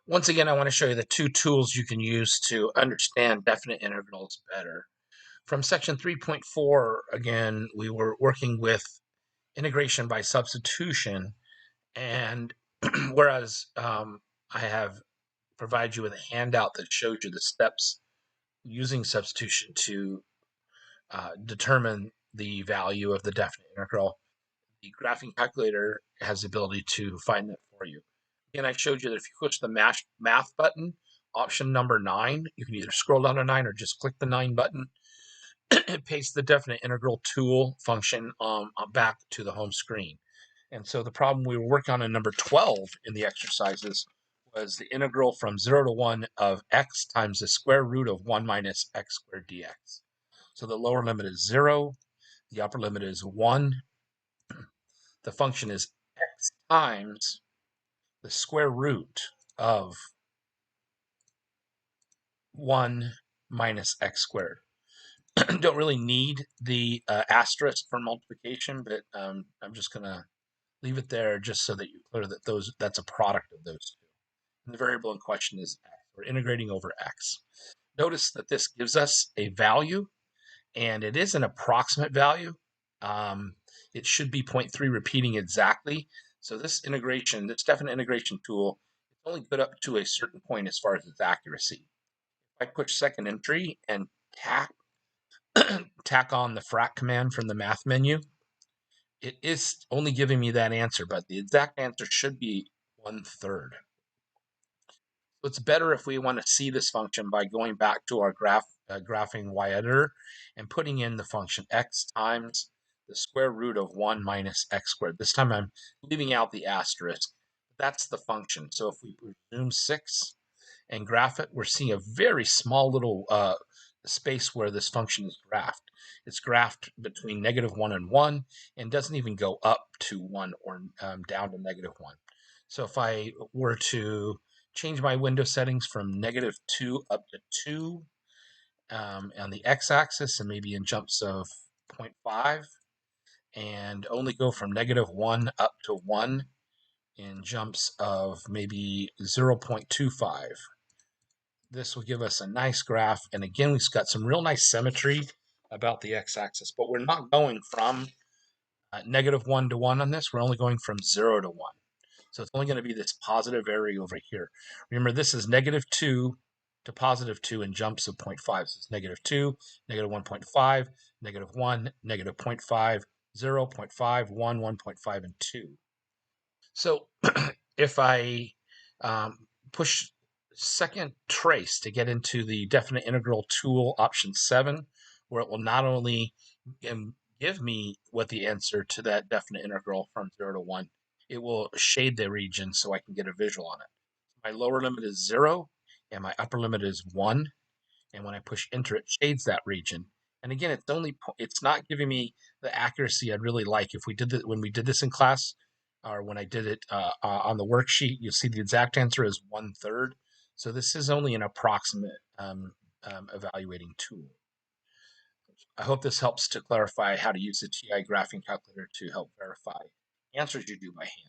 Once again, I want to show you the two tools you can use to understand definite integrals better. From section 3.4, again, we were working with integration by substitution, and whereas I have provided you with a handout that shows you the steps using substitution to determine the value of the definite integral, the graphing calculator has the ability to find that for you. Again, I showed you that if you push the math button, option number 9, you can either scroll down to 9 or just click the 9 button and paste the definite integral tool function back to the home screen. And so the problem we were working on in number 12 in the exercises was the integral from 0 to 1 of x times the square root of 1 minus x squared dx. So the lower limit is 0, the upper limit is 1. The function is x times the square root of 1 minus x squared. Don't really need the asterisk for multiplication, but I'm just going to leave it there just so that you're clear that that's a product of those two. And the variable in question is x. We're integrating over x. Notice that this gives us a value, and it is an approximate value. It should be 0.3 repeating exactly. So this integration, this definite integration tool, is only good up to a certain point as far as its accuracy. If I push second entry and tack on the frac command from the math menu, it is only giving me that answer, but the exact answer should be 1/3. So it's better if we want to see this function by going back to our graphing y editor and putting in the function x times the square root of 1 minus x squared. This time I'm leaving out the asterisk. That's the function. So if we zoom 6 and graph it, we're seeing a very small little space where this function is graphed. It's graphed between -1 and 1 and doesn't even go up to 1 or down to -1. So if I were to change my window settings from -2 up to 2 on the x-axis and maybe in jumps of 0.5, and only go from -1 up to 1 in jumps of maybe 0.25. This will give us a nice graph, and again, we've got some real nice symmetry about the x-axis, but we're not going from -1 to 1 on this. We're only going from 0 to 1. So it's only going to be this positive area over here. Remember, this is -2 to +2 in jumps of 0.5. So it's -2, -1.5, -1, -0.5, 0, 0.5, 1, 1.5, and 2. So if I push second trace to get into the definite integral tool option 7, where it will not only give me what the answer to that definite integral from 0 to 1, it will shade the region so I can get a visual on it. My lower limit is 0 and my upper limit is 1, and when I push enter, it shades that region. And again, it's not giving me the accuracy I'd really like. If we did that when we did this in class, or when I did it on the worksheet, you'll see the exact answer is 1/3. So this is only an approximate evaluating tool. I hope this helps to clarify how to use the TI graphing calculator to help verify answers you do by hand.